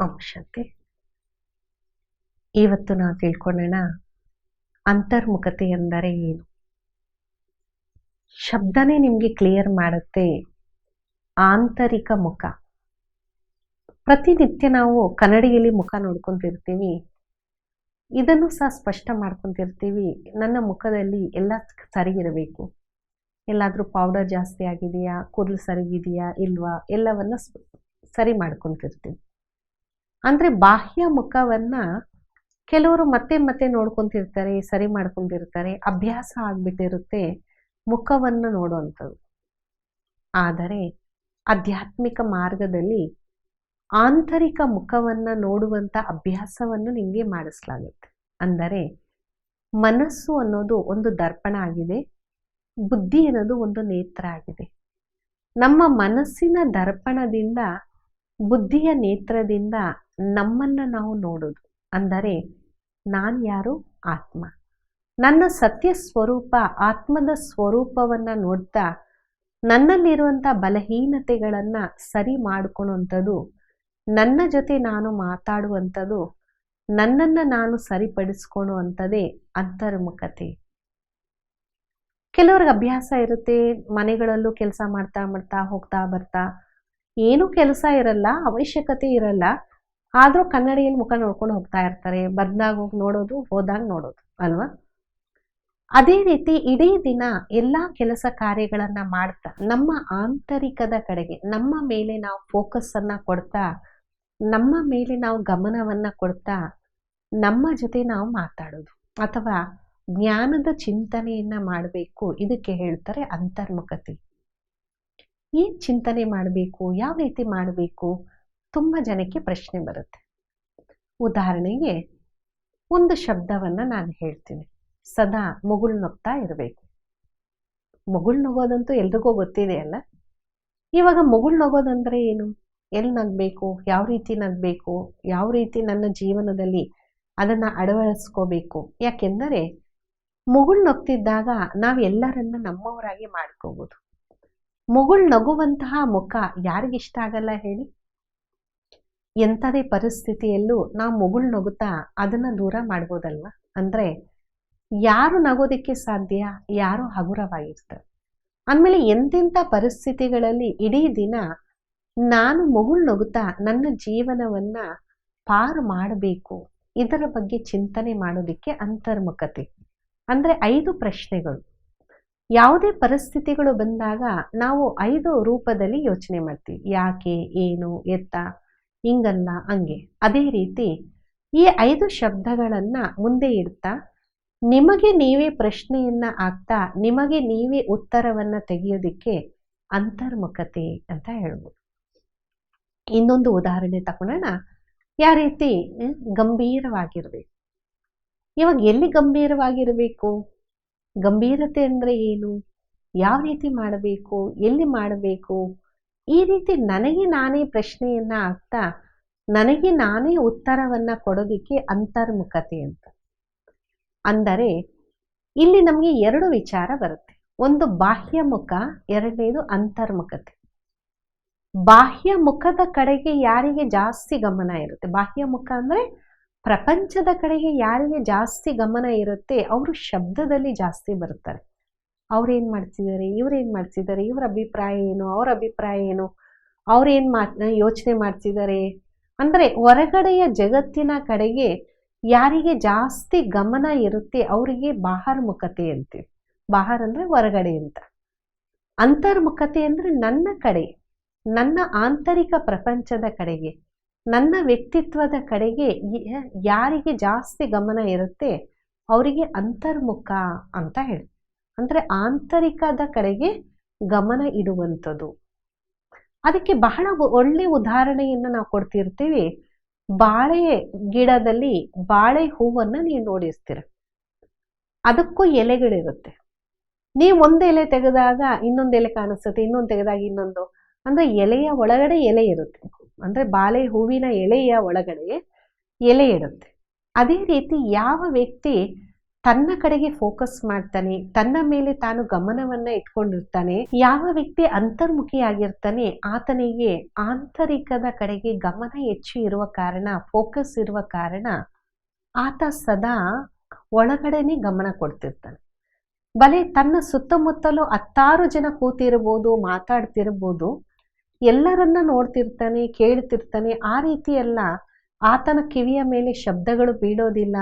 ಅಂಶತೆ. ಇವತ್ತು ನಾವು ತಿಳ್ಕೊಳ್ಳೋಣ ಅಂತರ್ಮುಖತೆ ಎಂದರೆ ಏನು. ಶಬ್ದನೇ ನಿಮಗೆ ಕ್ಲಿಯರ್ ಮಾಡುತ್ತೆ. ಆಂತರಿಕ ಮುಖ. ಪ್ರತಿನಿತ್ಯ ನಾವು ಕನ್ನಡಿಯಲ್ಲಿ ಮುಖ ನೋಡ್ಕೊಂತಿರ್ತೀವಿ. ಇದನ್ನು ಸಹ ಸ್ಪಷ್ಟ ಮಾಡ್ಕೊಂತಿರ್ತೀವಿ. ನನ್ನ ಮುಖದಲ್ಲಿ ಎಲ್ಲ ಸರಿ ಇರಬೇಕು, ಎಲ್ಲಾದರೂ ಪೌಡರ್ ಜಾಸ್ತಿ ಆಗಿದೆಯಾ, ಕೂದಲು ಸರಿಗಿದೆಯಾ ಇಲ್ವಾ, ಎಲ್ಲವನ್ನ ಸರಿ ಮಾಡ್ಕೊಂತಿರ್ತೀವಿ. ಅಂದರೆ ಬಾಹ್ಯ ಮುಖವನ್ನ ಕೆಲವರು ಮತ್ತೆ ಮತ್ತೆ ನೋಡ್ಕೊಂತಿರ್ತಾರೆ, ಸರಿ ಮಾಡ್ಕೊಂತಿರ್ತಾರೆ, ಅಭ್ಯಾಸ ಆಗ್ಬಿಟ್ಟಿರುತ್ತೆ ಮುಖವನ್ನು ನೋಡುವಂಥದ್ದು. ಆದರೆ ಆಧ್ಯಾತ್ಮಿಕ ಮಾರ್ಗದಲ್ಲಿ ಆಂತರಿಕ ಮುಖವನ್ನು ನೋಡುವಂಥ ಅಭ್ಯಾಸವನ್ನು ನಿಮಗೆ ಮಾಡಿಸಲಾಗುತ್ತೆ. ಅಂದರೆ ಮನಸ್ಸು ಅನ್ನೋದು ಒಂದು ದರ್ಪಣ ಆಗಿದೆ, ಬುದ್ಧಿ ಅನ್ನೋದು ಒಂದು ನೇತ್ರ ಆಗಿದೆ. ನಮ್ಮ ಮನಸ್ಸಿನ ದರ್ಪಣದಿಂದ, ಬುದ್ಧಿಯ ನೇತ್ರದಿಂದ ನಮ್ಮನ್ನು ನಾವು ನೋಡೋದು. ಅಂದರೆ ನಾನು ಯಾರು? ಆತ್ಮ. ನನ್ನ ಸತ್ಯ ಸ್ವರೂಪ, ಆತ್ಮದ ಸ್ವರೂಪವನ್ನು ನೋಡ್ತಾ ನನ್ನಲ್ಲಿರುವಂಥ ಬಲಹೀನತೆಗಳನ್ನು ಸರಿ ಮಾಡ್ಕೊಳ್ಳುವಂಥದ್ದು, ನನ್ನ ಜೊತೆ ನಾನು ಮಾತಾಡುವಂಥದ್ದು, ನನ್ನನ್ನು ನಾನು ಸರಿಪಡಿಸ್ಕೊಳ್ಳುವಂಥದ್ದೇ ಅಂತರ್ಮುಖತೆ. ಕೆಲವ್ರಿಗೆ ಅಭ್ಯಾಸ ಇರುತ್ತೆ, ಮನೆಗಳಲ್ಲೂ ಕೆಲಸ ಮಾಡ್ತಾ ಮಾಡ್ತಾ ಹೋಗ್ತಾ ಬರ್ತಾ ಏನೂ ಕೆಲಸ ಇರಲ್ಲ, ಅವಶ್ಯಕತೆ ಇರಲ್ಲ, ಆದರೂ ಕನ್ನಡಿಯಲ್ಲಿ ಮುಖ ನೋಡ್ಕೊಂಡು ಹೋಗ್ತಾ ಇರ್ತಾರೆ. ಬಂದಾಗ ಹೋಗಿ ನೋಡೋದು, ಹೋದಾಗ ನೋಡೋದು ಅಲ್ವಾ. ಅದೇ ರೀತಿ ಇಡೀ ದಿನ ಎಲ್ಲ ಕೆಲಸ ಕಾರ್ಯಗಳನ್ನು ಮಾಡ್ತಾ ನಮ್ಮ ಆಂತರಿಕದ ಕಡೆಗೆ, ನಮ್ಮ ಮೇಲೆ ನಾವು ಫೋಕಸ್ಸನ್ನು ಕೊಡ್ತಾ, ನಮ್ಮ ಮೇಲೆ ನಾವು ಗಮನವನ್ನು ಕೊಡ್ತಾ ನಮ್ಮ ಜೊತೆ ನಾವು ಮಾತಾಡೋದು ಅಥವಾ ಜ್ಞಾನದ ಚಿಂತನೆಯನ್ನು ಮಾಡಬೇಕು. ಇದಕ್ಕೆ ಹೇಳ್ತಾರೆ ಅಂತರ್ಮುಖತೆ. ಏನು ಚಿಂತನೆ ಮಾಡಬೇಕು, ಯಾವ ರೀತಿ ಮಾಡಬೇಕು, ತುಂಬ ಜನಕ್ಕೆ ಪ್ರಶ್ನೆ ಬರುತ್ತೆ. ಉದಾಹರಣೆಗೆ ಒಂದು ಶಬ್ದವನ್ನು ನಾನು ಹೇಳ್ತೀನಿ, ಸದಾ ಮುಗುಳು ನಗ್ತಾ ಇರಬೇಕು. ಮುಗುಳು ನಗೋದಂತೂ ಎಲ್ರಿಗೂ ಗೊತ್ತಿದೆ ಅಲ್ಲ. ಇವಾಗ ಮುಗುಳು ನಗೋದಂದ್ರೆ ಏನು, ಎಲ್ಲಿ ನಗಬೇಕು, ಯಾವ ರೀತಿ ನಗಬೇಕು, ಯಾವ ರೀತಿ ನನ್ನ ಜೀವನದಲ್ಲಿ ಅದನ್ನು ಅಳವಡಿಸ್ಕೋಬೇಕು. ಯಾಕೆಂದರೆ ಮುಗುಳು ನಗ್ತಿದ್ದಾಗ ನಾವು ಎಲ್ಲರನ್ನ ನಮ್ಮವರಾಗಿ ಮಾಡ್ಕೋಬೋದು. ಮುಗುಳು ನಗುವಂತಹ ಮುಖ ಯಾರಿಗಿಷ್ಟ ಆಗಲ್ಲ ಹೇಳಿ. ಎಂಥದೇ ಪರಿಸ್ಥಿತಿಯಲ್ಲೂ ನಾವು ಮುಗುಳು ನಗುತ್ತಾ ಅದನ್ನು ದೂರ ಮಾಡ್ಬೋದಲ್ವ. ಅಂದರೆ ಯಾರು ನಗೋದಕ್ಕೆ ಸಾಧ್ಯ? ಯಾರು ಹಗುರವಾಗಿರ್ತಾರೆ. ಅಂದಮೇಲೆ ಎಂತೆಂಥ ಪರಿಸ್ಥಿತಿಗಳಲ್ಲಿ ಇಡೀ ದಿನ ನಾನು ಮುಗುಳು ನಗುತ್ತಾ ನನ್ನ ಜೀವನವನ್ನು ಪಾರು ಮಾಡಬೇಕು, ಇದರ ಬಗ್ಗೆ ಚಿಂತನೆ ಮಾಡೋದಕ್ಕೆ ಅಂತರ್ಮುಖತೆ. ಅಂದರೆ 5 ಪ್ರಶ್ನೆಗಳು. ಯಾವುದೇ ಪರಿಸ್ಥಿತಿಗಳು ಬಂದಾಗ ನಾವು 5 ರೂಪದಲ್ಲಿ ಯೋಚನೆ ಮಾಡ್ತೀವಿ. ಯಾಕೆ, ಏನು, ಎತ್ತ, ಹಿಂಗಲ್ಲ, ಹಂಗೆ. ಅದೇ ರೀತಿ ಈ 5 ಶಬ್ದಗಳನ್ನು ಮುಂದೆ ಇಡ್ತಾ ನಿಮಗೆ ನೀವೇ ಪ್ರಶ್ನೆಯನ್ನು ಆಗ್ತಾ ನಿಮಗೆ ನೀವೇ ಉತ್ತರವನ್ನು ತೆಗೆಯೋದಕ್ಕೆ ಅಂತರ್ಮುಖತೆ ಅಂತ ಹೇಳ್ಬೋದು. ಇನ್ನೊಂದು ಉದಾಹರಣೆ ತಗೊಳ್ಳೋಣ. ಯಾವ ರೀತಿ ಗಂಭೀರವಾಗಿರಬೇಕು. ಇವಾಗ ಎಲ್ಲಿ ಗಂಭೀರವಾಗಿರಬೇಕು? ಗಂಭೀರತೆ ಅಂದರೆ ಏನು, ಯಾವ ರೀತಿ ಮಾಡಬೇಕು, ಎಲ್ಲಿ ಮಾಡಬೇಕು, ಈ ರೀತಿ ನನಗೆ ನಾನೇ ಪ್ರಶ್ನೆಯನ್ನು ಆಗ್ತಾ ನನಗೆ ನಾನೇ ಉತ್ತರವನ್ನು ಕೊಡೋದಕ್ಕೆ ಅಂತರ್ಮುಖತೆ ಅಂತ. ಅಂದರೆ ಇಲ್ಲಿ ನಮಗೆ 2 ವಿಚಾರ ಬರುತ್ತೆ. ಒಂದು ಬಾಹ್ಯ ಮುಖ, ಎರಡನೇದು ಅಂತರ್ಮುಖತೆ. ಬಾಹ್ಯ ಮುಖದ ಕಡೆಗೆ ಯಾರಿಗೆ ಜಾಸ್ತಿ ಗಮನ ಇರುತ್ತೆ, ಬಾಹ್ಯ ಮುಖ ಅಂದರೆ ಪ್ರಪಂಚದ ಕಡೆಗೆ ಯಾರಿಗೆ ಜಾಸ್ತಿ ಗಮನ ಇರುತ್ತೆ ಅವರು ಶಬ್ದದಲ್ಲಿ ಜಾಸ್ತಿ ಬರ್ತಾರೆ. ಅವ್ರೇನು ಮಾಡ್ತಿದ್ದಾರೆ, ಇವ್ರೇನು ಮಾಡ್ತಿದ್ದಾರೆ, ಇವ್ರ ಅಭಿಪ್ರಾಯ ಏನು, ಅವ್ರ ಅಭಿಪ್ರಾಯ ಏನು, ಅವ್ರೇನು ಯೋಚನೆ ಮಾಡ್ತಿದ್ದಾರೆ. ಅಂದರೆ ಹೊರಗಡೆಯ ಜಗತ್ತಿನ ಕಡೆಗೆ ಯಾರಿಗೆ ಜಾಸ್ತಿ ಗಮನ ಇರುತ್ತೆ ಅವರಿಗೆ ಬಾಹರ್ಮುಖತೆ ಅಂತೀವಿ. ಬಾಹರ್ ಅಂದರೆ ಹೊರಗಡೆ ಅಂತ. ಅಂತರ್ಮುಖತೆ ಅಂದರೆ ನನ್ನ ಕಡೆ, ನನ್ನ ಆಂತರಿಕ ಪ್ರಪಂಚದ ಕಡೆಗೆ, ನನ್ನ ವ್ಯಕ್ತಿತ್ವದ ಕಡೆಗೆ ಯಾರಿಗೆ ಜಾಸ್ತಿ ಗಮನ ಇರುತ್ತೆ ಅವರಿಗೆ ಅಂತರ್ಮುಖ ಅಂತ ಹೇಳಿ. ಅಂದರೆ ಆಂತರಿಕದ ಕಡೆಗೆ ಗಮನ ಇಡುವಂಥದ್ದು. ಅದಕ್ಕೆ ಬಹಳ ಒಳ್ಳೆ ಉದಾಹರಣೆಯನ್ನು ನಾವು ಕೊಡ್ತಿರ್ತೀವಿ. ಬಾಳೆ ಗಿಡದಲ್ಲಿ ಬಾಳೆ ಹೂವನ್ನು ನೀವು ನೋಡಿರ್ತೀರ, ಅದಕ್ಕೂ ಎಲೆಗಳಿರುತ್ತೆ. ನೀವು ಒಂದು ಎಲೆ ತೆಗೆದಾಗ ಇನ್ನೊಂದು ಎಲೆ ಕಾಣಿಸುತ್ತೆ, ಇನ್ನೊಂದು ತೆಗೆದಾಗ ಇನ್ನೊಂದು. ಅಂದರೆ ಎಲೆಯ ಒಳಗಡೆ ಎಲೆ ಇರುತ್ತೆ. ಅಂದರೆ ಬಾಳೆ ಹೂವಿನ ಎಲೆಯ ಒಳಗಡೆ ಎಲೆ ಇರುತ್ತೆ. ಅದೇ ರೀತಿ ಯಾವ ವ್ಯಕ್ತಿ ತನ್ನ ಕಡೆಗೆ ಫೋಕಸ್ ಮಾಡ್ತಾನೆ, ತನ್ನ ಮೇಲೆ ತಾನು ಗಮನವನ್ನ ಇಟ್ಕೊಂಡಿರ್ತಾನೆ. ಯಾವ ವ್ಯಕ್ತಿ ಅಂತರ್ಮುಖಿಯಾಗಿರ್ತಾನೆ ಆತನಿಗೆ ಆಂತರಿಕದ ಕಡೆಗೆ ಗಮನ ಹೆಚ್ಚು ಇರುವ ಕಾರಣ, ಫೋಕಸ್ ಇರುವ ಕಾರಣ ಆತ ಸದಾ ಒಳಗಡೆನೆ ಗಮನ ಕೊಡ್ತಿರ್ತಾನೆ. ಬಲೆ ತನ್ನ ಸುತ್ತಮುತ್ತಲು 10 ಜನ ಕೂತಿರ್ಬೋದು, ಮಾತಾಡ್ತಿರ್ಬೋದು, ಎಲ್ಲರನ್ನ ನೋಡ್ತಿರ್ತಾನೆ, ಕೇಳ್ತಿರ್ತಾನೆ. ಆ ರೀತಿ ಎಲ್ಲ ಆತನ ಕಿವಿಯ ಮೇಲೆ ಶಬ್ದಗಳು ಬೀಳೋದಿಲ್ಲ,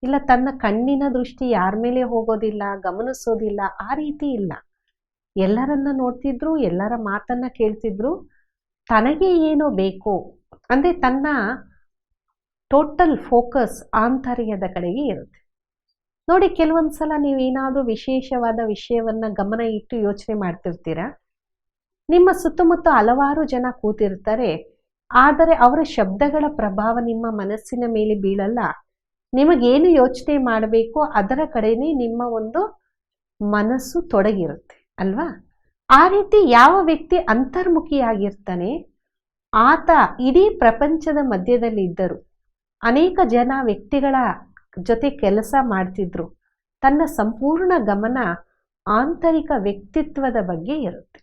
ಇಲ್ಲ ತನ್ನ ಕಣ್ಣಿನ ದೃಷ್ಟಿ ಯಾರ ಮೇಲೆ ಹೋಗೋದಿಲ್ಲ, ಗಮನಿಸೋದಿಲ್ಲ. ಆ ರೀತಿ ಇಲ್ಲ. ಎಲ್ಲರನ್ನ ನೋಡ್ತಿದ್ರು, ಎಲ್ಲರ ಮಾತನ್ನ ಕೇಳ್ತಿದ್ರು. ತನಗೆ ಏನೋ ಬೇಕು ಅಂದ್ರೆ ತನ್ನ ಟೋಟಲ್ ಫೋಕಸ್ ಆಂತರ್ಯದ ಕಡೆಗೆ ಇರುತ್ತೆ. ನೋಡಿ, ಕೆಲವೊಂದ್ಸಲ ನೀವೇನಾದ್ರೂ ವಿಶೇಷವಾದ ವಿಷಯವನ್ನ ಗಮನ ಇಟ್ಟು ಯೋಚನೆ ಮಾಡ್ತಿರ್ತೀರ. ನಿಮ್ಮ ಸುತ್ತಮುತ್ತ ಹಲವಾರು ಜನ ಕೂತಿರ್ತಾರೆ, ಆದರೆ ಅವರ ಶಬ್ದಗಳ ಪ್ರಭಾವ ನಿಮ್ಮ ಮನಸ್ಸಿನ ಮೇಲೆ ಬೀಳಲ್ಲ. ನಿಮಗೇನು ಯೋಚನೆ ಮಾಡಬೇಕು ಅದರ ಕಡೆನೇ ನಿಮ್ಮ ಒಂದು ಮನಸ್ಸು ತೊಡಗಿರುತ್ತೆ ಅಲ್ವಾ? ಆ ರೀತಿ ಯಾವ ವ್ಯಕ್ತಿ ಅಂತರ್ಮುಖಿಯಾಗಿರ್ತಾನೆ ಆತ ಇಡೀ ಪ್ರಪಂಚದ ಮಧ್ಯದಲ್ಲಿ ಇದ್ದರು, ಅನೇಕ ಜನ ವ್ಯಕ್ತಿಗಳ ಜೊತೆ ಕೆಲಸ ಮಾಡ್ತಿದ್ರು, ತನ್ನ ಸಂಪೂರ್ಣ ಗಮನ ಆಂತರಿಕ ವ್ಯಕ್ತಿತ್ವದ ಬಗ್ಗೆ ಇರುತ್ತೆ.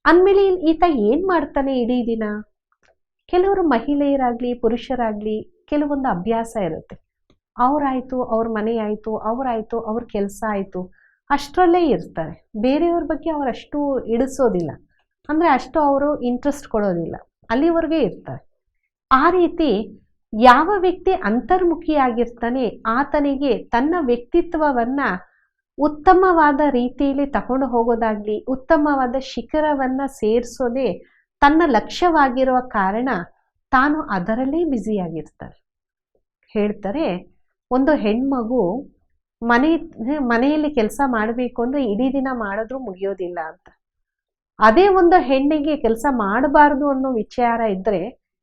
ಅಂದಮೇಲೆ ಈತ ಏನ್ ಮಾಡ್ತಾನೆ ಇಡೀ ದಿನ? ಕೆಲವರು ಮಹಿಳೆಯರಾಗ್ಲಿ ಪುರುಷರಾಗ್ಲಿ ಕೆಲವೊಂದು ಅಭ್ಯಾಸ ಇರುತ್ತೆ. ಅವರಾಯ್ತು, ಅವ್ರ ಮನೆ ಆಯ್ತು, ಅವರಾಯ್ತು, ಅವ್ರ ಕೆಲಸ ಆಯ್ತು, ಅಷ್ಟರಲ್ಲೇ ಇರ್ತಾರೆ. ಬೇರೆಯವ್ರ ಬಗ್ಗೆ ಅವ್ರು ಅಷ್ಟು ಇಡಿಸೋದಿಲ್ಲ, ಅಂದ್ರೆ ಅಷ್ಟು ಅವರು ಇಂಟ್ರೆಸ್ಟ್ ಕೊಡೋದಿಲ್ಲ, ಅಲ್ಲಿವರೆಗೆ ಇರ್ತಾರೆ. ಆ ರೀತಿ ಯಾವ ವ್ಯಕ್ತಿ ಅಂತರ್ಮುಖಿಯಾಗಿರ್ತಾನೆ ಆತನಿಗೆ ತನ್ನ ವ್ಯಕ್ತಿತ್ವವನ್ನ ಉತ್ತಮವಾದ ರೀತಿಯಲ್ಲಿ ತಗೊಂಡು ಹೋಗೋದಾಗ್ಲಿ, ಉತ್ತಮವಾದ ಶಿಖರವನ್ನ ಸೇರಿಸೋದೇ ತನ್ನ ಲಕ್ಷ್ಯವಾಗಿರುವ ಕಾರಣ ತಾನು ಅದರಲ್ಲೇ ಬ್ಯುಸಿಯಾಗಿರ್ತಾರೆ. ಹೇಳ್ತಾರೆ, ಒಂದು ಹೆಣ್ಮಗು ಮನೆಯಲ್ಲಿ ಕೆಲಸ ಮಾಡಬೇಕು ಅಂದ್ರೆ ಇಡೀ ದಿನ ಮಾಡಿದ್ರೂ ಮುಗಿಯೋದಿಲ್ಲ ಅಂತ. ಅದೇ ಒಂದು ಹೆಣ್ಣಿಗೆ ಕೆಲಸ ಮಾಡಬಾರ್ದು ಅನ್ನೋ ವಿಚಾರ ಇದ್ರೆ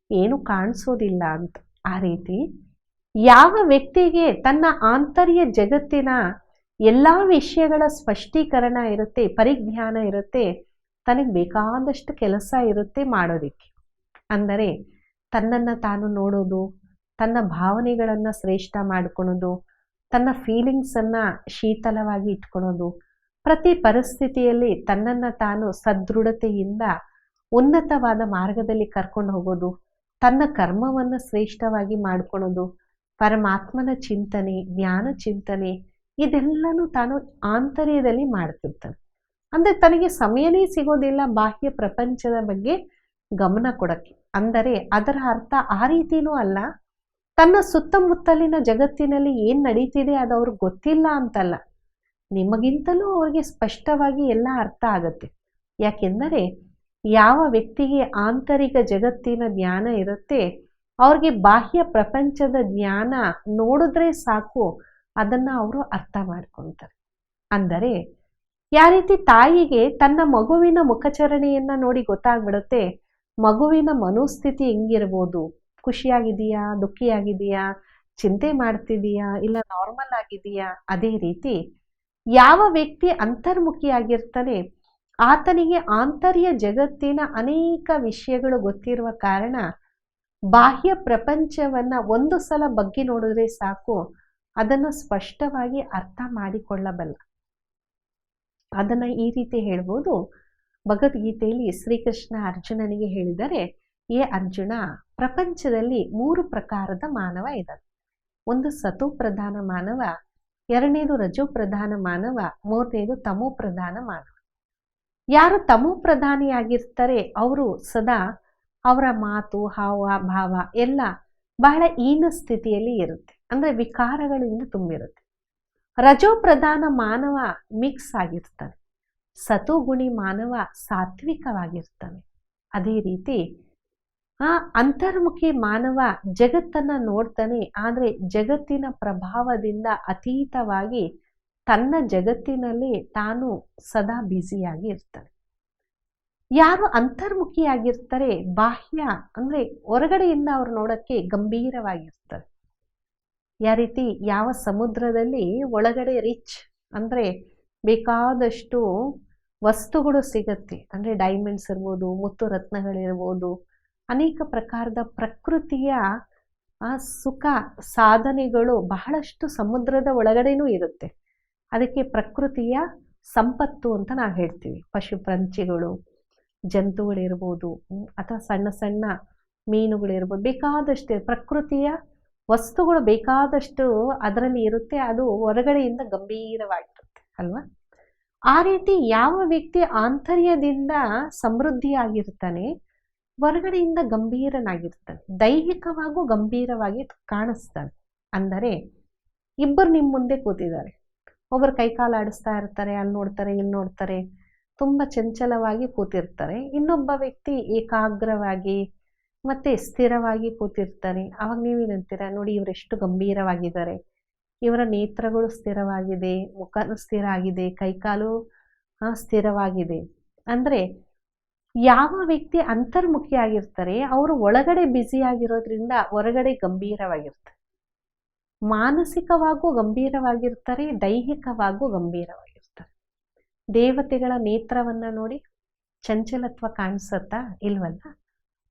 ಏನು ಕಾಣಿಸೋದಿಲ್ಲ ಅಂತ. ಆ ರೀತಿ ಯಾವ ವ್ಯಕ್ತಿಗೆ ತನ್ನ ಆಂತರ್ಯ ಜಗತ್ತಿನ ಎಲ್ಲಾ ವಿಷಯಗಳ ಸ್ಪಷ್ಟೀಕರಣ ಇರುತ್ತೆ, ಪರಿಜ್ಞಾನ ಇರುತ್ತೆ, ತನಗೆ ಬೇಕಾದಷ್ಟು ಕೆಲಸ ಇರುತ್ತೆ ಮಾಡೋದಿಕ್ಕೆ. ಅಂದರೆ ತನ್ನನ್ನು ತಾನು ನೋಡೋದು, ತನ್ನ ಭಾವನೆಗಳನ್ನು ಶ್ರೇಷ್ಠ ಮಾಡ್ಕೊಳೋದು, ತನ್ನ ಫೀಲಿಂಗ್ಸನ್ನು ಶೀತಲವಾಗಿ ಇಟ್ಕೊಳೋದು, ಪ್ರತಿ ಪರಿಸ್ಥಿತಿಯಲ್ಲಿ ತನ್ನನ್ನು ತಾನು ಸದೃಢತೆಯಿಂದ ಉನ್ನತವಾದ ಮಾರ್ಗದಲ್ಲಿ ಕರ್ಕೊಂಡು ಹೋಗೋದು, ತನ್ನ ಕರ್ಮವನ್ನು ಶ್ರೇಷ್ಠವಾಗಿ ಮಾಡ್ಕೊಳೋದು, ಪರಮಾತ್ಮನ ಚಿಂತನೆ, ಜ್ಞಾನ ಚಿಂತನೆ, ಇದೆಲ್ಲನೂ ತಾನು ಆಂತರ್ಯದಲ್ಲಿ ಮಾಡ್ತಿರ್ತಾನೆ. ಅಂದರೆ ತನಗೆ ಸಮಯನೇ ಸಿಗೋದಿಲ್ಲ ಬಾಹ್ಯ ಪ್ರಪಂಚದ ಬಗ್ಗೆ ಗಮನ ಕೊಡಕ್ಕೆ. ಅಂದರೆ ಅದರ ಅರ್ಥ ಆ ರೀತಿನೂ ಅಲ್ಲ, ತನ್ನ ಸುತ್ತಮುತ್ತಲಿನ ಜಗತ್ತಿನಲ್ಲಿ ಏನು ನಡೀತಿದೆ ಅದು ಅವ್ರಿಗೆ ಗೊತ್ತಿಲ್ಲ ಅಂತಲ್ಲ, ನಿಮಗಿಂತಲೂ ಅವ್ರಿಗೆ ಸ್ಪಷ್ಟವಾಗಿ ಎಲ್ಲ ಅರ್ಥ ಆಗತ್ತೆ. ಯಾಕೆಂದರೆ ಯಾವ ವ್ಯಕ್ತಿಗೆ ಆಂತರಿಕ ಜಗತ್ತಿನ ಜ್ಞಾನ ಇರುತ್ತೆ ಅವ್ರಿಗೆ ಬಾಹ್ಯ ಪ್ರಪಂಚದ ಜ್ಞಾನ ನೋಡಿದ್ರೆ ಸಾಕು, ಅದನ್ನು ಅವರು ಅರ್ಥ ಮಾಡ್ಕೊಳ್ತಾರೆ. ಅಂದರೆ ಯಾವ ರೀತಿ ತಾಯಿಗೆ ತನ್ನ ಮಗುವಿನ ಮುಖಚರಣೆಯನ್ನು ನೋಡಿ ಗೊತ್ತಾಗ್ಬಿಡುತ್ತೆ ಮಗುವಿನ ಮನೋಸ್ಥಿತಿ ಹೆಂಗಿರ್ಬೋದು, ಖುಷಿಯಾಗಿದೆಯಾ, ದುಃಖಿಯಾಗಿದೆಯಾ, ಚಿಂತೆ ಮಾಡ್ತಿದೆಯಾ, ಇಲ್ಲ ನಾರ್ಮಲ್ ಆಗಿದೆಯಾ. ಅದೇ ರೀತಿ ಯಾವ ವ್ಯಕ್ತಿ ಅಂತರ್ಮುಖಿಯಾಗಿರ್ತಾನೆ ಆತನಿಗೆ ಆಂತರ್ಯ ಜಗತ್ತಿನ ಅನೇಕ ವಿಷಯಗಳು ಗೊತ್ತಿರುವ ಕಾರಣ ಬಾಹ್ಯ ಪ್ರಪಂಚವನ್ನ ಒಂದು ಸಲ ಬಗ್ಗಿ ನೋಡಿದ್ರೆ ಸಾಕು, ಅದನ್ನು ಸ್ಪಷ್ಟವಾಗಿ ಅರ್ಥ ಮಾಡಿಕೊಳ್ಳಬಲ್ಲ. ಅದನ್ನ ಈ ರೀತಿ ಹೇಳ್ಬೋದು, ಭಗವದ್ಗೀತೆಯಲ್ಲಿ ಶ್ರೀಕೃಷ್ಣ ಅರ್ಜುನನಿಗೆ ಹೇಳಿದರೆ, ಏ ಅರ್ಜುನ, ಪ್ರಪಂಚದಲ್ಲಿ 3 ಪ್ರಕಾರದ ಮಾನವ ಇದ್ದಾನೆ. ಒಂದು ಸತೋ ಪ್ರಧಾನ ಮಾನವ, ಎರಡನೇದು ರಜೋ ಪ್ರಧಾನ ಮಾನವ, ಮೂರನೇದು ತಮೋ ಪ್ರಧಾನ ಮಾನವ. ಯಾರು ತಮೋ ಪ್ರಧಾನಿಯಾಗಿರ್ತಾರೆ ಅವರು ಸದಾ ಅವರ ಮಾತು, ಹಾವ, ಭಾವ ಎಲ್ಲ ಬಹಳ ಹೀನ ಸ್ಥಿತಿಯಲ್ಲಿ ಇರುತ್ತೆ, ಅಂದ್ರೆ ವಿಕಾರಗಳಿಂದ ತುಂಬಿರುತ್ತೆ. ರಜೋ ಪ್ರಧಾನ ಮಾನವ ಮಿಕ್ಸ್ ಆಗಿರ್ತಾನೆ, ಸತೋಗುಣಿ ಮಾನವ ಸಾತ್ವಿಕವಾಗಿರ್ತಾನೆ. ಅದೇ ರೀತಿ ಆ ಅಂತರ್ಮುಖಿ ಮಾನವ ಜಗತ್ತನ್ನ ನೋಡ್ತಾನೆ, ಆದರೆ ಜಗತ್ತಿನ ಪ್ರಭಾವದಿಂದ ಅತೀತವಾಗಿ ತನ್ನ ಜಗತ್ತಿನಲ್ಲಿ ತಾನು ಸದಾ ಬ್ಯುಸಿಯಾಗಿ ಇರ್ತಾನೆ. ಯಾರು ಅಂತರ್ಮುಖಿಯಾಗಿರ್ತಾರೆ, ಬಾಹ್ಯ ಅಂದ್ರೆ ಹೊರಗಡೆಯಿಂದ ಅವ್ರು ನೋಡಕ್ಕೆ ಗಂಭೀರವಾಗಿರ್ತಾರೆ. ಯಾವ ರೀತಿ ಯಾವ ಸಮುದ್ರದಲ್ಲಿ ಒಳಗಡೆ ರಿಚ್ ಅಂದ್ರೆ ಬೇಕಾದಷ್ಟು ವಸ್ತುಗಳು ಸಿಗತ್ತೆ, ಅಂದ್ರೆ ಡೈಮಂಡ್ಸ್ ಇರ್ಬೋದು, ಮುತ್ತು ರತ್ನಗಳಿರ್ಬೋದು, ಅನೇಕ ಪ್ರಕಾರದ ಪ್ರಕೃತಿಯ ಆ ಸುಖ ಸಾಧನೆಗಳು ಬಹಳಷ್ಟು ಸಮುದ್ರದ ಒಳಗಡೆನೂ ಇರುತ್ತೆ. ಅದಕ್ಕೆ ಪ್ರಕೃತಿಯ ಸಂಪತ್ತು ಅಂತ ನಾವು ಹೇಳ್ತೀವಿ. ಪಶು ಪಂಚಿಗಳು, ಜಂತುಗಳಿರ್ಬೋದು, ಅಥವಾ ಸಣ್ಣ ಸಣ್ಣ ಮೀನುಗಳಿರ್ಬೋದು, ಬೇಕಾದಷ್ಟು ಪ್ರಕೃತಿಯ ವಸ್ತುಗಳು ಬೇಕಾದಷ್ಟು ಅದರಲ್ಲಿ ಇರುತ್ತೆ. ಅದು ಹೊರಗಡೆಯಿಂದ ಗಂಭೀರವಾಗಿರುತ್ತೆ ಅಲ್ವಾ. ಆ ರೀತಿ ಯಾವ ವ್ಯಕ್ತಿ ಆಂತರ್ಯದಿಂದ ಸಮೃದ್ಧಿಯಾಗಿರ್ತಾನೆ, ಹೊರಗಡೆಯಿಂದ ಗಂಭೀರನಾಗಿರ್ತಾನೆ, ದೈಹಿಕವಾಗೂ ಗಂಭೀರವಾಗಿ ಕಾಣಿಸ್ತಾನೆ. ಅಂದರೆ ಇಬ್ಬರು ನಿಮ್ಮ ಮುಂದೆ ಕೂತಿದ್ದಾರೆ, ಒಬ್ಬರು ಕೈಕಾಲು ಆಡಿಸ್ತಾ ಇರ್ತಾರೆ, ಅಲ್ಲಿ ನೋಡ್ತಾರೆ ಇಲ್ಲಿ ನೋಡ್ತಾರೆ, ತುಂಬ ಚಂಚಲವಾಗಿ ಕೂತಿರ್ತಾರೆ. ಇನ್ನೊಬ್ಬ ವ್ಯಕ್ತಿ ಏಕಾಗ್ರವಾಗಿ ಮತ್ತೆ ಸ್ಥಿರವಾಗಿ ಕೂತಿರ್ತಾರೆ. ಅವಾಗ ನೀವೇನಂತೀರ, ನೋಡಿ ಇವರೆಷ್ಟು ಗಂಭೀರವಾಗಿದ್ದಾರೆ, ಇವರ ನೇತ್ರಗಳು ಸ್ಥಿರವಾಗಿದೆ, ಮುಖ ಸ್ಥಿರ ಆಗಿದೆ, ಕೈಕಾಲು ಸ್ಥಿರವಾಗಿದೆ. ಅಂದರೆ ಯಾವ ವ್ಯಕ್ತಿ ಅಂತರ್ಮುಖಿಯಾಗಿರ್ತಾರೆ ಅವರು ಒಳಗಡೆ ಬ್ಯುಸಿ ಆಗಿರೋದ್ರಿಂದ ಹೊರಗಡೆ ಗಂಭೀರವಾಗಿರ್ತಾರೆ, ಮಾನಸಿಕವಾಗೂ ಗಂಭೀರವಾಗಿರ್ತಾರೆ, ದೈಹಿಕವಾಗೂ ಗಂಭೀರವಾಗಿರ್ತಾರೆ. ದೇವತೆಗಳ ನೇತ್ರವನ್ನ ನೋಡಿ ಚಂಚಲತ್ವ ಕಾಣಿಸತ್ತಾ ಇಲ್ವಲ್ಲ.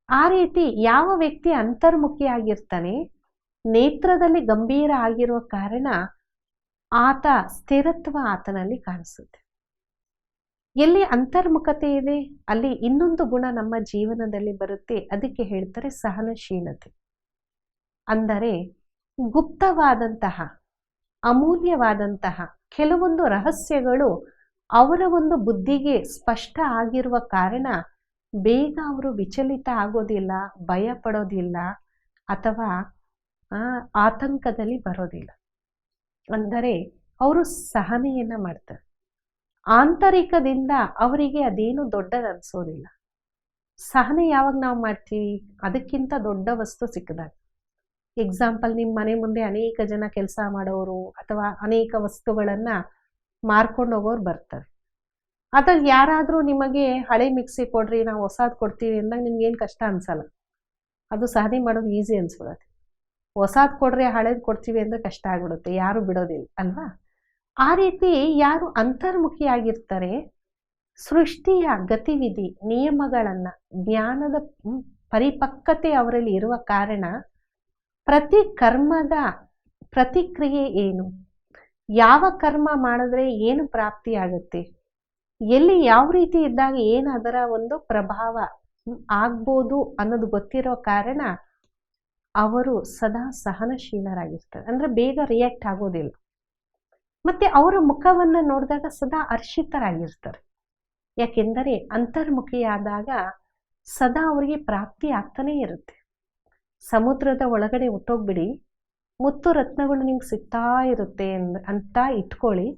ಆ ರೀತಿ ಯಾವ ವ್ಯಕ್ತಿ ಅಂತರ್ಮುಖಿಯಾಗಿರ್ತಾನೆ, ನೇತ್ರದಲ್ಲಿ ಗಂಭೀರ ಆಗಿರುವ ಕಾರಣ ಆತ ಸ್ಥಿರತ್ವ ಆತನಲ್ಲಿ ಕಾಣಿಸುತ್ತೆ. ಎಲ್ಲಿ ಅಂತರ್ಮುಖತೆ ಇದೆ ಅಲ್ಲಿ ಇನ್ನೊಂದು ಗುಣ ನಮ್ಮ ಜೀವನದಲ್ಲಿ ಬರುತ್ತೆ. ಅದಕ್ಕೆ ಹೇಳ್ತಾರೆ ಸಹನಶೀಲತೆ. ಅಂದರೆ ಗುಪ್ತವಾದಂತಹ ಅಮೂಲ್ಯವಾದಂತಹ ಕೆಲವೊಂದು ರಹಸ್ಯಗಳು ಅವರ ಒಂದು ಬುದ್ಧಿಗೆ ಸ್ಪಷ್ಟ ಆಗಿರುವ ಕಾರಣ ಬೇಗ ಅವರು ವಿಚಲಿತ ಆಗೋದಿಲ್ಲ, ಭಯ ಪಡೋದಿಲ್ಲ, ಅಥವಾ ಆತಂಕದಲ್ಲಿ ಬರೋದಿಲ್ಲ. ಅಂದರೆ ಅವರು ಸಹನೆಯನ್ನ ಮಾಡ್ತಾರೆ. ಆಂತರಿಕದಿಂದ ಅವರಿಗೆ ಅದೇನು ದೊಡ್ಡದು ಅನ್ಸೋದಿಲ್ಲ. ಸಹನೆ ಯಾವಾಗ ನಾವು ಮಾಡ್ತೀವಿ, ಅದಕ್ಕಿಂತ ದೊಡ್ಡ ವಸ್ತು ಸಿಕ್ಕದಾಗ. ಎಕ್ಸಾಂಪಲ್, ನಿಮ್ಮ ಮನೆ ಮುಂದೆ ಅನೇಕ ಜನ ಕೆಲಸ ಮಾಡೋರು ಅಥವಾ ಅನೇಕ ವಸ್ತುಗಳನ್ನ ಮಾರ್ಕೊಂಡು ಹೋಗೋರು ಬರ್ತಾರೆ. ಅದ್ರಲ್ಲಿ ಯಾರಾದರೂ ನಿಮಗೆ ಹಳೆ ಮಿಕ್ಸಿ ಕೊಡ್ರಿ, ನಾವು ಹೊಸದು ಕೊಡ್ತೀವಿ ಅಂದಾಗ ನಿಮ್ಗೇನು ಕಷ್ಟ ಅನ್ಸಲ್ಲ, ಅದು ಸಹನೆ ಮಾಡೋದು ಈಸಿ ಅನ್ಸ್ಬಿಡುತ್ತೆ. ಹೊಸದು ಕೊಡ್ರಿ ಹಳೇದು ಕೊಡ್ತೀವಿ ಅಂದರೆ ಕಷ್ಟ ಆಗ್ಬಿಡುತ್ತೆ, ಯಾರು ಬಿಡೋದಿಲ್ಲ ಅಲ್ವಾ. ಆ ರೀತಿ ಯಾರು ಅಂತರ್ಮುಖಿಯಾಗಿರ್ತಾರೆ, ಸೃಷ್ಟಿಯ ಗತಿವಿಧಿ ನಿಯಮಗಳನ್ನು, ಜ್ಞಾನದ ಪರಿಪಕ್ವತೆ ಅವರಲ್ಲಿ ಇರುವ ಕಾರಣ ಪ್ರತಿ ಕರ್ಮದ ಪ್ರತಿಕ್ರಿಯೆ ಏನು, ಯಾವ ಕರ್ಮ ಮಾಡಿದ್ರೆ ಏನು ಪ್ರಾಪ್ತಿಯಾಗುತ್ತೆ, ಎಲ್ಲಿ ಯಾವ ರೀತಿ ಇದ್ದಾಗ ಏನು ಅದರ ಒಂದು ಪ್ರಭಾವ ಆಗ್ಬೋದು ಅನ್ನೋದು ಗೊತ್ತಿರೋ ಕಾರಣ ಅವರು ಸದಾ ಸಹನಶೀಲರಾಗಿರ್ತಾರೆ. ಅಂದರೆ ಬೇಗ ರಿಯಾಕ್ಟ್ ಆಗೋದಿಲ್ಲ. ಮತ್ತೆ ಅವರ ಮುಖವನ್ನು ನೋಡಿದಾಗ ಸದಾ ಹರ್ಷಿತರಾಗಿರ್ತಾರೆ. ಯಾಕೆಂದರೆ ಅಂತರ್ಮುಖಿಯಾದಾಗ ಸದಾ ಅವರಿಗೆ ಪ್ರಾಪ್ತಿ ಆಗ್ತಾನೇ ಇರುತ್ತೆ. ಸಮುದ್ರದ ಒಳಗಡೆ ಹುಟ್ಟೋಗ್ಬಿಡಿ, ಮುತ್ತು ರತ್ನಗಳು ನಿಮ್ಗೆ ಸಿಗ್ತಾ ಇರುತ್ತೆ ಅಂತ ಇಟ್ಕೊಳ್ಳಿ.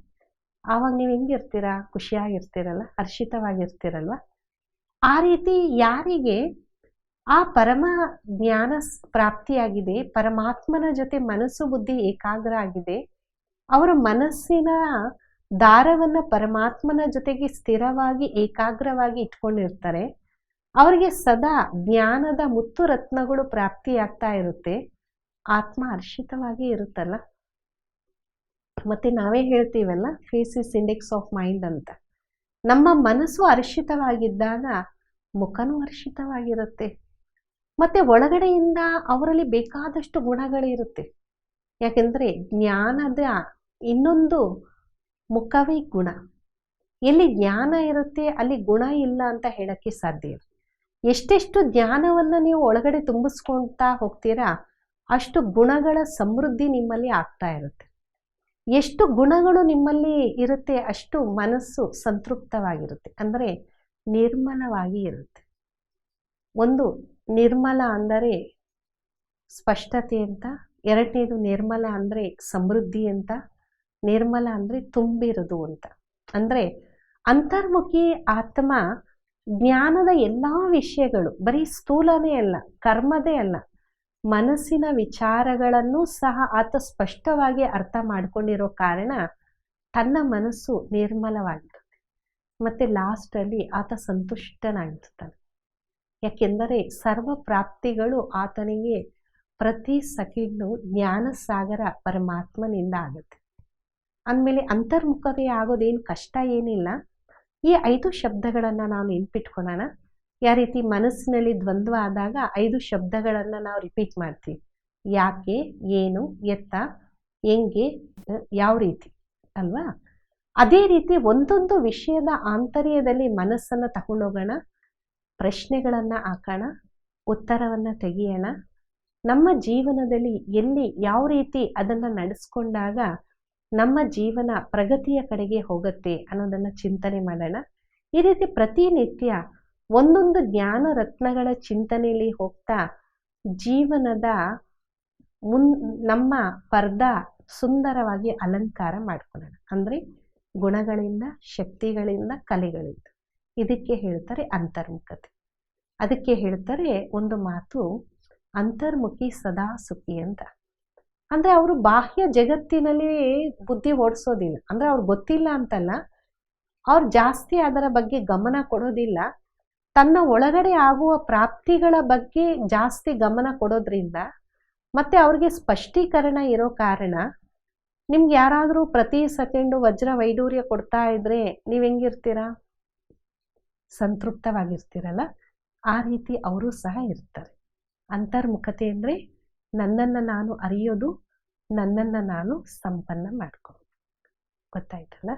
ಆವಾಗ ನೀವು ಹೆಂಗಿರ್ತೀರಾ, ಖುಷಿಯಾಗಿರ್ತೀರಲ್ಲ, ಹರ್ಷಿತವಾಗಿರ್ತೀರಲ್ವ. ಆ ರೀತಿ ಯಾರಿಗೆ ಆ ಪರಮ ಜ್ಞಾನ ಪ್ರಾಪ್ತಿಯಾಗಿದೆ, ಪರಮಾತ್ಮನ ಜೊತೆ ಮನಸ್ಸು ಬುದ್ಧಿ ಏಕಾಗ್ರ ಆಗಿದೆ, ಅವರ ಮನಸ್ಸಿನ ದಾರವನ್ನು ಪರಮಾತ್ಮನ ಜೊತೆಗೆ ಸ್ಥಿರವಾಗಿ ಏಕಾಗ್ರವಾಗಿ ಇಟ್ಕೊಂಡಿರ್ತಾರೆ, ಅವರಿಗೆ ಸದಾ ಜ್ಞಾನದ ಮುತ್ತು ರತ್ನಗಳು ಪ್ರಾಪ್ತಿಯಾಗ್ತಾ ಇರುತ್ತೆ. ಆತ್ಮ ಹರ್ಷಿತವಾಗಿ ಇರುತ್ತಲ್ಲ. ಮತ್ತೆ ನಾವೇ ಹೇಳ್ತೀವಲ್ಲ, face is index of mind ಅಂತ. ನಮ್ಮ ಮನಸ್ಸು ಹರ್ಷಿತವಾಗಿದ್ದಾಗ ಮುಖನೂ ಹರ್ಷಿತವಾಗಿರುತ್ತೆ. ಮತ್ತೆ ಒಳಗಡೆಯಿಂದ ಅವರಲ್ಲಿ ಬೇಕಾದಷ್ಟು ಗುಣಗಳಿರುತ್ತೆ. ಯಾಕೆಂದರೆ ಜ್ಞಾನದ ಇನ್ನೊಂದು ಮುಖವೇ ಗುಣ. ಎಲ್ಲಿ ಜ್ಞಾನ ಇರುತ್ತೆ ಅಲ್ಲಿ ಗುಣ ಇಲ್ಲ ಅಂತ ಹೇಳಕ್ಕೆ ಸಾಧ್ಯ ಇಲ್ಲ. ಎಷ್ಟೆಷ್ಟು ಜ್ಞಾನವನ್ನು ನೀವು ಒಳಗಡೆ ತುಂಬಿಸ್ಕೊಳ್ತಾ ಹೋಗ್ತೀರಾ ಅಷ್ಟು ಗುಣಗಳ ಸಮೃದ್ಧಿ ನಿಮ್ಮಲ್ಲಿ ಆಗ್ತಾ ಇರುತ್ತೆ. ಎಷ್ಟು ಗುಣಗಳು ನಿಮ್ಮಲ್ಲಿ ಇರುತ್ತೆ ಅಷ್ಟು ಮನಸ್ಸು ಸಂತೃಪ್ತವಾಗಿರುತ್ತೆ, ಅಂದರೆ ನಿರ್ಮಲವಾಗಿ ಇರುತ್ತೆ. ಒಂದು ನಿರ್ಮಲ ಅಂದರೆ ಸ್ಪಷ್ಟತೆ ಅಂತ, ಎರಡನೇದು ನಿರ್ಮಲ ಅಂದರೆ ಸಮೃದ್ಧಿ ಅಂತ, ನಿರ್ಮಲ ಅಂದರೆ ತುಂಬಿರೋದು ಅಂತ. ಅಂದರೆ ಅಂತರ್ಮುಖಿ ಆತ್ಮ ಜ್ಞಾನದ ಎಲ್ಲ ವಿಷಯಗಳು, ಬರೀ ಸ್ಥೂಲನೇ ಅಲ್ಲ, ಕರ್ಮದೇ ಅಲ್ಲ, ಮನಸ್ಸಿನ ವಿಚಾರಗಳನ್ನು ಸಹ ಆತ ಸ್ಪಷ್ಟವಾಗಿ ಅರ್ಥ ಮಾಡ್ಕೊಂಡಿರೋ ಕಾರಣ ತನ್ನ ಮನಸ್ಸು ನಿರ್ಮಲವಾಗಿರುತ್ತೆ. ಮತ್ತು ಲಾಸ್ಟಲ್ಲಿ ಆತ ಸಂತುಷ್ಟನಾಗಿರ್ತಾನೆ. ಯಾಕೆಂದರೆ ಸರ್ವ ಪ್ರಾಪ್ತಿಗಳು ಆತನಿಗೆ ಪ್ರತಿ ಸೆಕೆಂಡು ಜ್ಞಾನ ಸಾಗರ ಪರಮಾತ್ಮನಿಂದ ಆಗುತ್ತೆ. ಅಂದಮೇಲೆ ಅಂತರ್ಮುಖತೆ ಆಗೋದೇನು ಕಷ್ಟ ಏನಿಲ್ಲ. ಈ 5 ಶಬ್ದಗಳನ್ನು ನಾವು ನೆನ್ಪಿಟ್ಕೊಳ್ಳೋಣ. ಯಾವ ರೀತಿ ಮನಸ್ಸಿನಲ್ಲಿ ದ್ವಂದ್ವ ಆದಾಗ 5 ಶಬ್ದಗಳನ್ನು ನಾವು ರಿಪೀಟ್ ಮಾಡ್ತೀವಿ. ಯಾಕೆ, ಏನು, ಎತ್ತ, ಹೆಂಗೆ, ಯಾವ ರೀತಿ ಅಲ್ವಾ. ಅದೇ ರೀತಿ ಒಂದೊಂದು ವಿಷಯದ ಆಂತರ್ಯದಲ್ಲಿ ಮನಸ್ಸನ್ನು ತಗೊಂಡೋಗೋಣ, ಪ್ರಶ್ನೆಗಳನ್ನು ಹಾಕೋಣ, ಉತ್ತರವನ್ನು ತೆಗಿಯೋಣ. ನಮ್ಮ ಜೀವನದಲ್ಲಿ ಎಲ್ಲಿ ಯಾವ ರೀತಿ ಅದನ್ನು ನಡೆಸ್ಕೊಂಡಾಗ ನಮ್ಮ ಜೀವನ ಪ್ರಗತಿಯ ಕಡೆಗೆ ಹೋಗುತ್ತೆ ಅನ್ನೋದನ್ನು ಚಿಂತನೆ ಮಾಡೋಣ. ಈ ರೀತಿ ಪ್ರತಿನಿತ್ಯ ಒಂದೊಂದು ಜ್ಞಾನ ರತ್ನಗಳ ಚಿಂತನೆಯಲ್ಲಿ ಹೋಗ್ತಾ ಜೀವನದ ನಮ್ಮ ಪರ್ದ ಸುಂದರವಾಗಿ ಅಲಂಕಾರ ಮಾಡ್ಕೊಳ್ಳೋಣ. ಅಂದರೆ ಗುಣಗಳಿಂದ, ಶಕ್ತಿಗಳಿಂದ, ಕಲೆಗಳಿಂದ. ಇದಕ್ಕೆ ಹೇಳ್ತಾರೆ ಅಂತರ್ಮುಖತೆ. ಅದಕ್ಕೆ ಹೇಳ್ತಾರೆ ಒಂದು ಮಾತು, ಅಂತರ್ಮುಖಿ ಸದಾ ಸುಖಿ ಅಂತ. ಅಂದರೆ ಅವರು ಬಾಹ್ಯ ಜಗತ್ತಿನಲ್ಲಿ ಬುದ್ಧಿ ಓಡಿಸೋದಿಲ್ಲ. ಅಂದರೆ ಅವ್ರಿಗೆ ಗೊತ್ತಿಲ್ಲ ಅಂತಲ್ಲ, ಅವ್ರು ಜಾಸ್ತಿ ಅದರ ಬಗ್ಗೆ ಗಮನ ಕೊಡೋದಿಲ್ಲ. ತನ್ನ ಒಳಗಡೆ ಆಗುವ ಪ್ರಾಪ್ತಿಗಳ ಬಗ್ಗೆ ಜಾಸ್ತಿ ಗಮನ ಕೊಡೋದ್ರಿಂದ ಮತ್ತೆ ಅವ್ರಿಗೆ ಸ್ಪಷ್ಟೀಕರಣ ಇರೋ ಕಾರಣ, ನಿಮ್ಗೆ ಯಾರಾದರೂ ಪ್ರತಿ ಸೆಕೆಂಡು ವಜ್ರ ವೈಡೂರ್ಯ ಕೊಡ್ತಾ ಇದ್ರೆ ನೀವು ಹೆಂಗಿರ್ತೀರಾ? ಸಂತೃಪ್ತವಾಗಿರ್ತೀರಲ್ಲ. ಆ ರೀತಿ ಅವರು ಸಹ ಇರ್ತಾರೆ. ಅಂತರ್ಮುಖತೆ ಅಂದರೆ ನನ್ನನ್ನು ನಾನು ಅರಿಯೋದು, ನನ್ನನ್ನು ನಾನು ಸಂಪನ್ನ ಮಾಡ್ಕೊಳ್ಳೋದು. ಗೊತ್ತಾಯ್ತಲ್ಲ?